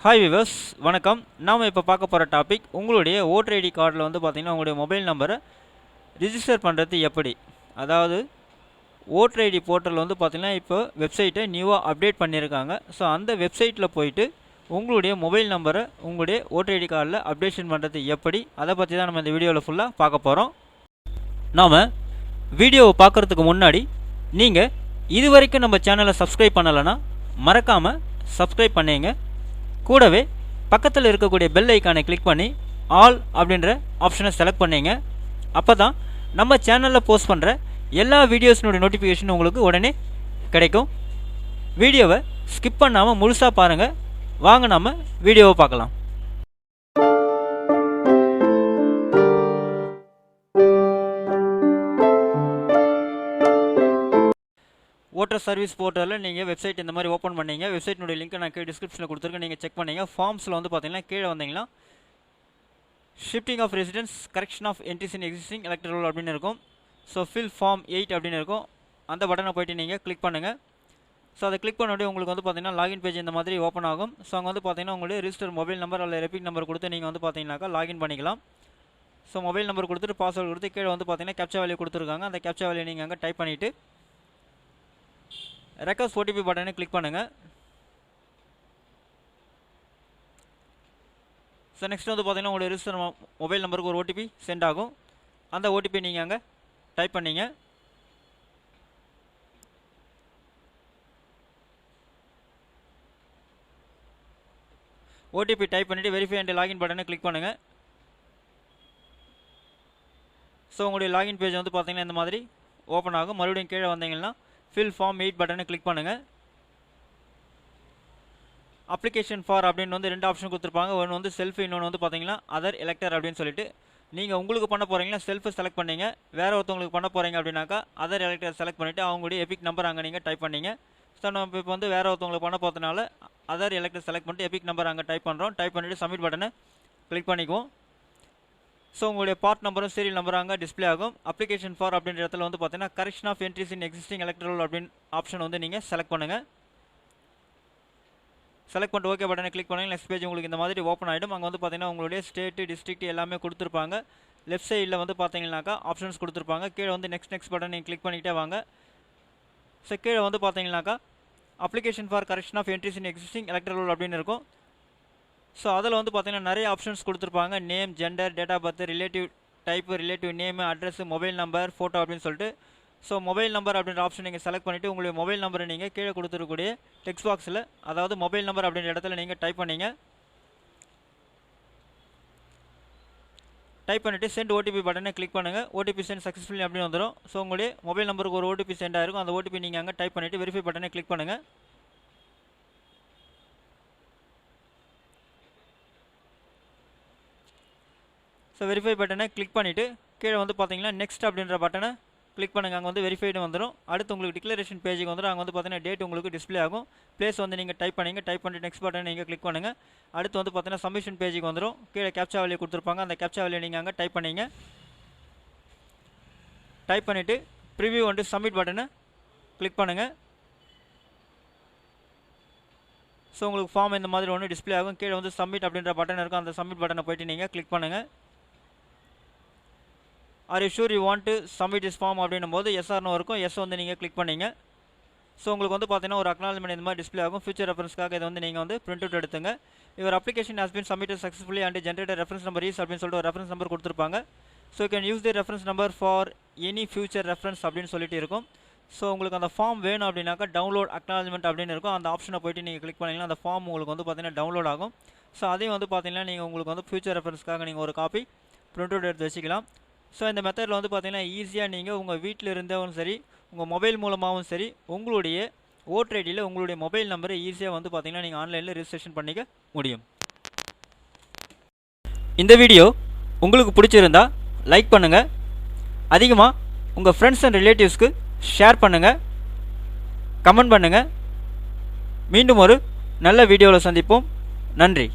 Hi viewers வணக்கம். நாம் இப்போ பார்க்க போகிற டாபிக் உங்களுடைய ஓட்டர் ஐடி கார்டில் வந்து பார்த்திங்கன்னா உங்களுடைய மொபைல் நம்பரை ரிஜிஸ்டர் பண்ணுறது எப்படி. அதாவது ஓட்டர் ஐடி போர்ட்டல் வந்து பார்த்திங்கன்னா இப்போ வெப்சைட்டை நியூவாக அப்டேட் பண்ணியிருக்காங்க. ஸோ அந்த வெப்சைட்டில் போயிட்டு உங்களுடைய மொபைல் நம்பரை உங்களுடைய ஓட்டர் ஐடி கார்டில் அப்டேஷன் பண்ணுறது எப்படி, அதை பற்றி தான் நம்ம இந்த வீடியோவில் ஃபுல்லாக பார்க்க போகிறோம். நாம் வீடியோவை பார்க்குறதுக்கு முன்னாடி நீங்கள் இது வரைக்கும் நம்ம சேனலை சப்ஸ்கிரைப் பண்ணலைன்னா மறக்காமல் சப்ஸ்கிரைப் பண்ணிங்க. கூடவே பக்கத்தில் இருக்கக்கூடிய பெல் ஐக்கானை கிளிக் பண்ணி ஆல் அப்படின்ற ஆப்ஷனை செலக்ட் பண்ணிங்க. அப்போ தான் நம்ம சேனலில் போஸ்ட் பண்ணுற எல்லா வீடியோஸினுடைய நோட்டிஃபிகேஷன் உங்களுக்கு உடனே கிடைக்கும். வீடியோவை ஸ்கிப் பண்ணாமல் முழுசாக பாருங்கள். வாங்க நம்ம வீடியோவை பார்க்கலாம். ஓட்டர் சர்வீஸ் போர்ட்டலில் நீங்கள் வெப்சைட் இந்த மாதிரி ஓப்பன் பண்ணிங்க. வெப்சைட்னுடைய லிங்க்கை நான் கீழே டிஸ்கிரிப்ஷனில் கொடுத்துருக்கேன், நீங்கள் செக் பண்ணிங்க. ஃபார்ம்ஸில் வந்து பார்த்தீங்கன்னா கீழே வந்தீங்கன்னா shifting of residence, correction of entries in existing elector roll அப்படின்னு இருக்கும். ஸோ ஃபில் ஃபார்ம் 8 அப்படின்னு இருக்கும். அந்த பட்டனை போய்ட்டு நீங்கள் கிளிக் பண்ணுங்கள். ஸோ அதை கிளிக் பண்ணோடய உங்களுக்கு வந்து பார்த்தீங்கன்னா லாகின் பேஜ் இந்த மாதிரி ஓப்பன் ஆகும். ஸோ அங்கே வந்து பார்த்தீங்கன்னா உங்களுடைய ரிஜிஸ்டர் மொபைல் நம்பர் அல்லது ரெபிட் நம்பர் கொடுத்து நீங்கள் வந்து பார்த்தீங்கன்னாக்கா லாகின் பண்ணிக்கலாம். ஸோ மொபைல் நம்பர் கொடுத்துட்டு பாஸ்வேர்டு கொடுத்து கீழே வந்து பார்த்தீங்கன்னா கேப்ச்சா வேல்யூ கொடுத்துருக்காங்க. அந்த கேப்ச்சா வேல்யூ நீங்கள் அங்கே டைப் பண்ணிவிட்டு ரெக்வஸ்ட் ஓடிபி பட்டனை கிளிக் பண்ணுங்கள். ஸோ நெக்ஸ்ட் வந்து பார்த்தீங்கன்னா உங்களுடைய ரிஜிஸ்டர் மொபைல் நம்பருக்கு ஒரு ஓடிபி சென்ட் ஆகும். அந்த ஓடிபி நீங்கள் அங்கே டைப் பண்ணிங்க. ஓடிபி டைப் பண்ணிவிட்டு வெரிஃபை அண்ட் லாகின் பட்டனை கிளிக் பண்ணுங்கள். ஸோ உங்களுடைய லாகின் பேஜ் வந்து பார்த்தீங்கன்னா இந்த மாதிரி ஓப்பன் ஆகும். மறுபடியும் கீழே வந்தீங்கன்னா ஃபில் ஃபார்ம் 8 பட்டனை கிளிக் பண்ணுங்கள். அப்ளிகேஷன் ஃபார் அப்படின்னு வந்து 2 ஆப்ஷன் கொடுத்துருப்பாங்க. ஒன்று வந்து செல்ஃப், இன்னொன்று வந்து பார்த்தீங்கன்னா அதர் எலக்டர் அப்படின்னு சொல்லிட்டு. நீங்கள் உங்களுக்கு பண்ண போகிறீங்கன்னா செல்ஃபை செலக்ட் பண்ணிங்க. வேறு ஒருத்தவங்களுக்கு பண்ண போகிறீங்க அப்படின்னாக்கா அதர் எலக்டர் செலக்ட் பண்ணிவிட்டு அவங்களுடைய எபிக் நம்பர் அங்கே நீங்கள் டைப் பண்ணிங்க. ஸோ நம்ம இப்போ வந்து வேறு ஒருத்தவங்களுக்கு பண்ண போகிறதுனால அதர் எலக்டர் செலக்ட் பண்ணிட்டு எபிக் நம்பர் அங்கே டைப் பண்ணுறோம். டைப் பண்ணிவிட்டு சப்மிட் பட்டனை கிளிக் பண்ணிக்குவோம். ஸோ உங்களுடைய பார்ட் நம்பரும் சீரியல் நம்பரும் அங்கே டிஸ்பிளே ஆகும். அப்ளிகேஷன் ஃபார் அப்படின்ற இடத்துல வந்து பார்த்தீங்கன்னா correction of entries in existing elector roll அப்படின்னு ஆப்ஷன் வந்து நீங்கள் செலக்ட் பண்ணுங்கள். செலக்ட் பண்ணிட்டு ஓகே பட்டனை கிளிக் பண்ணுங்கள். நெக்ஸ்ட் பேஜ் உங்களுக்கு இந்த மாதிரி ஓப்பன் ஆகிடும். அங்கே வந்து பார்த்தீங்கன்னா உங்களுடைய ஸ்டேட்டு, டிஸ்ட்ரிக்ட் எல்லாமே கொடுத்துருப்பாங்க. லெஃப்ட் சைடில் வந்து பார்த்தீங்கன்னாக்கா ஆப்ஷன்ஸ் கொடுத்துருப்பாங்க. கீழே வந்து நெக்ஸ்ட் பட்டன் நீங்கள் கிளிக் பண்ணிக்கிட்டே வாங்க. ஸோ கீழே வந்து பார்த்தீங்கன்னாக்கா application for correction of entries in existing elector roll அப்படின்னு இருக்கும். ஸோ அதில் வந்து பார்த்தீங்கன்னா நிறைய ஆப்ஷன்ஸ் கொடுத்துருப்பாங்க. Name, gender, date of birth, relative type, relative name, address, mobile number, photo அப்படின்னு சொல்லிட்டு. ஸோ மொபைல் நம்பர் அப்படின்ற ஆப்ஷன் நீங்கள் செலக்ட் பண்ணிவிட்டு உங்களுடைய மொபைல் நம்பரை நீங்கள் கீழே கொடுத்துருக்கூடிய டெக்ஸ்ட் பாக்ஸில், அதாவது மொபைல் நம்பர் அப்படின்ற இடத்துல நீங்கள் டைப் பண்ணிங்க. டைப் பண்ணிவிட்டு சென்ட் ஓடிபி பட்டனை கிளிக் பண்ணுங்கள். ஓடிபி சென்ட் சக்ஸஸ்ஃபுல்லி அப்படின்னு வந்துடும். ஸோ உங்களுடைய மொபைல் நம்பருக்கு ஒரு ஓடிபி சென்ட் ஆகிருக்கும். அந்த ஓடிபி நீங்கள் அங்கே டைப் பண்ணிவிட்டு வெரிஃபை பட்டனை கிளிக் பண்ணுங்கள். ஸோ வெரிஃபை பட்டனை கிளிக் பண்ணிவிட்டு கீழே வந்து பார்த்தீங்கன்னா நெக்ஸ்ட் அப்படின்ற பட்டனை கிளிக் பண்ணுங்கள். அங்கே வந்து வெரிஃபைடு வந்துடும். அடுத்து உங்களுக்கு டிக்ளரேஷன் பேஜுக்கு வந்துடும். அங்கே வந்து பார்த்தீங்கன்னா டேட் உங்களுக்கு டிஸ்பிளே ஆகும். பிளேஸ் வந்து நீங்கள் டைப் பண்ணிங்க. டைப் பண்ணிட்டு நெக்ஸ்ட் பட்டனை நீங்கள் கிளிக் பண்ணுங்கள். அடுத்து வந்து பார்த்தீங்கன்னா சப்மிஷன் பேஜுக்கு வந்துடும். கீழே கேப்ச்சா வேல்யூ கொடுத்துருப்பாங்க. அந்த கேப்ச்சா வேல்யூ நீங்கள் அங்கே டைப் பண்ணிங்க. டைப் பண்ணிவிட்டு ப்ரிவியூ வந்து சப்மிட் பட்டனை கிளிக் பண்ணுங்கள். ஸோ உங்களுக்கு ஃபார்ம் இந்த மாதிரி ஒன்று டிஸ்பிளே ஆகும். கீழே வந்து சப்மிட் அப்படின்ற பட்டன் இருக்கும். அந்த சப்மிட் பட்டனை போய்ட்டு நீங்கள் கிளிக் பண்ணுங்கள். Are you sure you want to submit this form அப்படின்னும் போது எஸ் ஆர் நோ இருக்கும். எஸ் வந்து நீங்கள் கிளிக் பண்ணிங்க. ஸோ உங்களுக்கு வந்து பார்த்தீங்கன்னா ஒரு அக்னாலஜ்மெண்ட் இந்த மாதிரி டிஸ்பிளே ஆகும். ஃபியூச்சர் ரெஃபரன்ஸ்க்காக இதை வந்து நீங்கள் வந்து பிரிண்ட் அவுட் எடுத்துங்க. இவர் application has been submitted successfully and generated reference number is அப்படின்னு சொல்லிட்டு ஒரு ரெஃபரன்ஸ் நம்பர் கொடுத்துருப்பாங்க. So you can use the reference number for any future reference அப்படின்னு சொல்லிட்டு இருக்கும். ஸோ உங்களுக்கு அந்த ஃபார்ம் வேணும் அப்படின்னாக்கா டவுன்லோட் அக்னாலஜ்மெண்ட் அப்படின்னு இருக்கும். அந்த ஆப்ஷனை போய்ட்டு நீங்கள் கிளிக் பண்ணிங்கன்னா அந்த ஃபார்ம் உங்களுக்கு வந்து பார்த்தீங்கன்னா டவுன்லோட் ஆகும். ஸோ அதையும் வந்து பார்த்தீங்கன்னா நீங்கள் உங்களுக்கு வந்து ஃபியூச்சர் ரெஃபரன்ஸ்க்காக நீங்கள் ஒரு காப்பி பிரிண்ட் அவுட் எடுத்து வச்சுக்கலாம். ஸோ இந்த மெத்தடில் வந்து பார்த்தீங்கன்னா ஈஸியாக நீங்கள் உங்கள் வீட்டில் இருந்தவும் சரி, உங்கள் மொபைல் மூலமாகவும் சரி, உங்களுடைய ஓட்டர் ஐடியில் உங்களுடைய மொபைல் நம்பரை ஈஸியாக வந்து பார்த்தீங்கன்னா நீங்கள் ஆன்லைனில் ரிஜிஸ்ட்ரேஷன் பண்ணிக்க முடியும். இந்த வீடியோ உங்களுக்கு பிடிச்சிருந்தா லைக் பண்ணுங்கள். அதிகமாக உங்கள் ஃப்ரெண்ட்ஸ் அண்ட் ரிலேட்டிவ்ஸ்க்கு ஷேர் பண்ணுங்கள், கமெண்ட் பண்ணுங்கள். மீண்டும் ஒரு நல்ல வீடியோவில் சந்திப்போம். நன்றி.